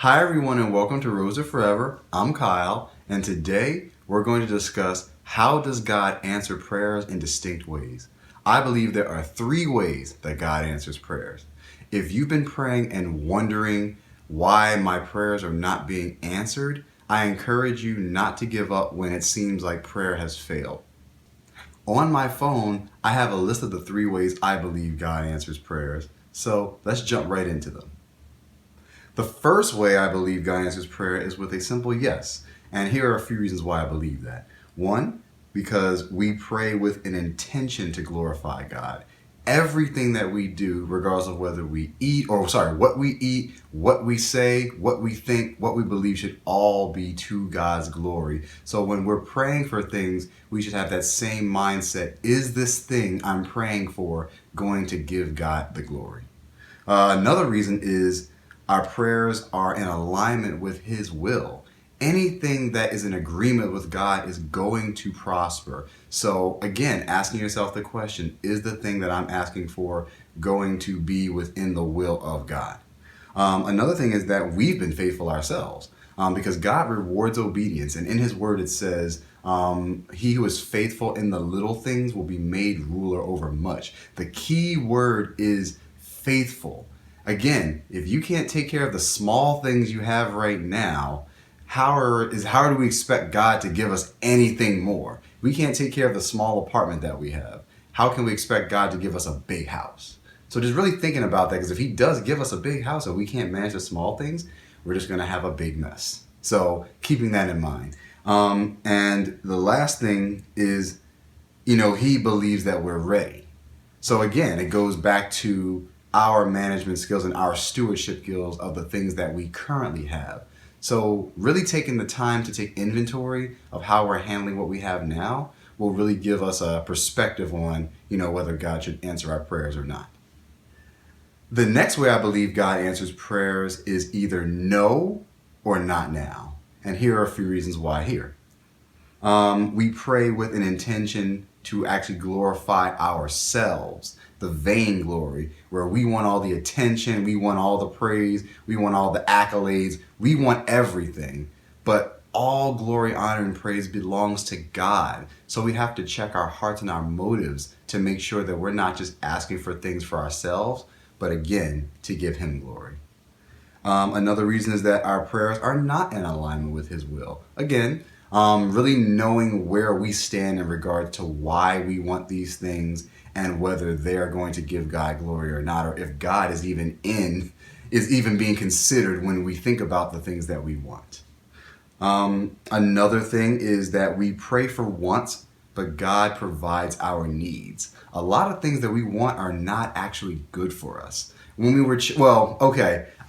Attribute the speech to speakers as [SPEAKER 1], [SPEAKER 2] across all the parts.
[SPEAKER 1] Hi everyone and welcome to Rosa Forever. I'm Kyle and today we're going to discuss how does God answer prayers in distinct ways. I believe there are 3 ways that God answers prayers. If you've been praying and wondering why my prayers are not being answered, I encourage you not to give up when it seems like prayer has failed. On my phone, I have a list of the 3 ways I believe God answers prayers. So let's jump right into them. The first way I believe God answers prayer is with a simple yes. And here are a few reasons why I believe that. 1, because we pray with an intention to glorify God. Everything that we do, regardless of whether we what we eat, what we say, what we think, what we believe, should all be to God's glory. So when we're praying for things, we should have that same mindset. Is this thing I'm praying for going to give God the glory? Another reason is our prayers are in alignment with His will. Anything that is in agreement with God is going to prosper. So again, asking yourself the question, is the thing that I'm asking for going to be within the will of God? Another thing is that we've been faithful ourselves because God rewards obedience. And in His word it says, he who is faithful in the little things will be made ruler over much. The key word is faithful. Again, if you can't take care of the small things you have right now, how do we expect God to give us anything more? We can't take care of the small apartment that we have. How can we expect God to give us a big house? So just really thinking about that, because if He does give us a big house and we can't manage the small things, we're just going to have a big mess. So keeping that in mind. And the last thing is, He believes that we're ready. So again, it goes back to our management skills and our stewardship skills of the things that we currently have. So really taking the time to take inventory of how we're handling what we have now will really give us a perspective on, whether God should answer our prayers or not. The next way I believe God answers prayers is either no or not now. And here are a few reasons why here. We pray with an intention to actually glorify ourselves, the vainglory, where we want all the attention, we want all the praise, we want all the accolades, we want everything. But all glory, honor, and praise belongs to God. So we have to check our hearts and our motives to make sure that we're not just asking for things for ourselves, but again, to give Him glory. Another reason is that our prayers are not in alignment with His will. Again, really knowing where we stand in regard to why we want these things and whether they're going to give God glory or not, or if God is even being considered when we think about the things that we want. Another thing is that we pray for wants, but God provides our needs. A lot of things that we want are not actually good for us. When we were,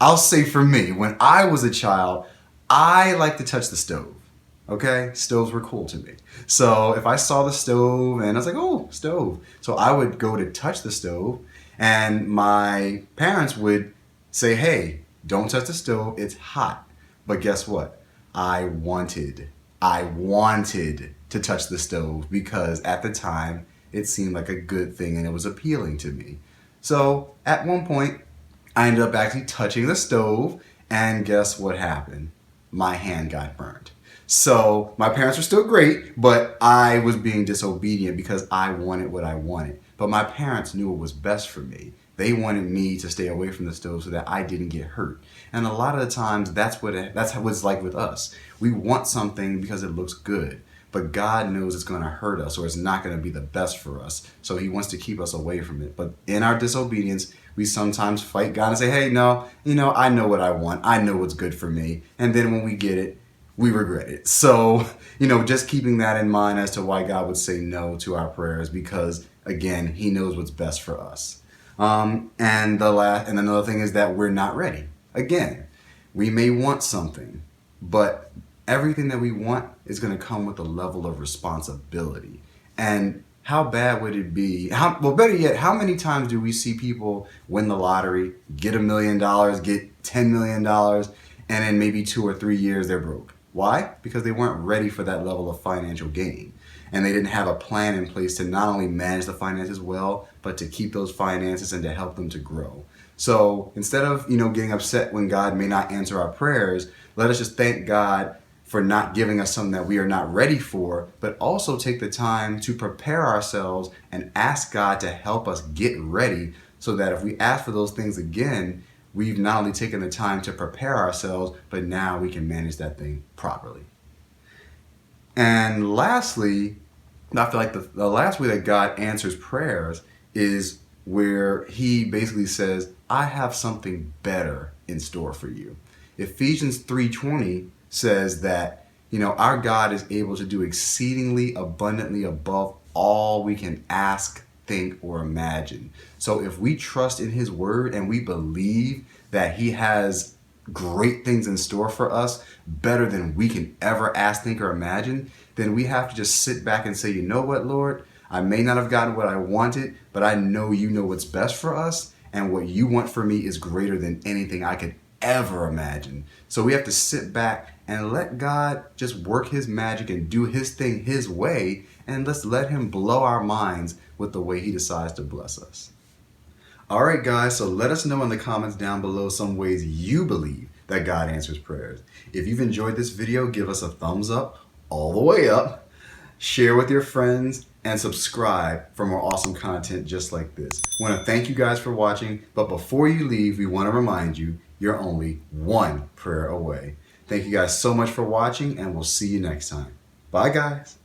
[SPEAKER 1] I'll say for me, when I was a child, I liked to touch the stove. Okay, stoves were cool to me. So if I saw the stove and I was like, oh, stove. So I would go to touch the stove and my parents would say, hey, don't touch the stove, it's hot. But guess what? I wanted to touch the stove because at the time it seemed like a good thing and it was appealing to me. So at one point I ended up actually touching the stove and guess what happened? My hand got burned. So my parents were still great, but I was being disobedient because I wanted what I wanted. But my parents knew what was best for me. They wanted me to stay away from the stove so that I didn't get hurt. And a lot of the times that's how it's like with us. We want something because it looks good, but God knows it's going to hurt us or it's not going to be the best for us. So He wants to keep us away from it. But in our disobedience, we sometimes fight God and say, hey, no, I know what I want. I know what's good for me. And then when we get it, we regret it. So, just keeping that in mind as to why God would say no to our prayers, because again, He knows what's best for us. And another thing is that we're not ready. Again, we may want something, but everything that we want is going to come with a level of responsibility. And how bad would it be? Better yet, how many times do we see people win the lottery, get $1 million, get $10 million, and in maybe 2 or 3 years they're broke? Why? Because they weren't ready for that level of financial gain. And they didn't have a plan in place to not only manage the finances well, but to keep those finances and to help them to grow. So instead of, getting upset when God may not answer our prayers, let us just thank God for not giving us something that we are not ready for, but also take the time to prepare ourselves and ask God to help us get ready so that if we ask for those things again, we've not only taken the time to prepare ourselves, but now we can manage that thing properly. And lastly, I feel like the last way that God answers prayers is where he basically says, I have something better in store for you. Ephesians 3:20 says that, our God is able to do exceedingly abundantly above all we can ask, think, or imagine. So if we trust in his word and we believe that he has great things in store for us, better than we can ever ask, think, or imagine, then we have to just sit back and say, you know what, Lord? I may not have gotten what I wanted, but I know you know what's best for us, and what you want for me is greater than anything I could ever imagine. So we have to sit back and let God just work his magic and do his thing his way, and let's let him blow our minds with the way he decides to bless us. All right, guys, so let us know in the comments down below some ways you believe that God answers prayers. If you've enjoyed this video, give us a thumbs up all the way up, share with your friends, and subscribe for more awesome content just like this. I want to thank you guys for watching, but before you leave, we want to remind you, you're only one prayer away. Thank you guys so much for watching, and we'll see you next time. Bye, guys.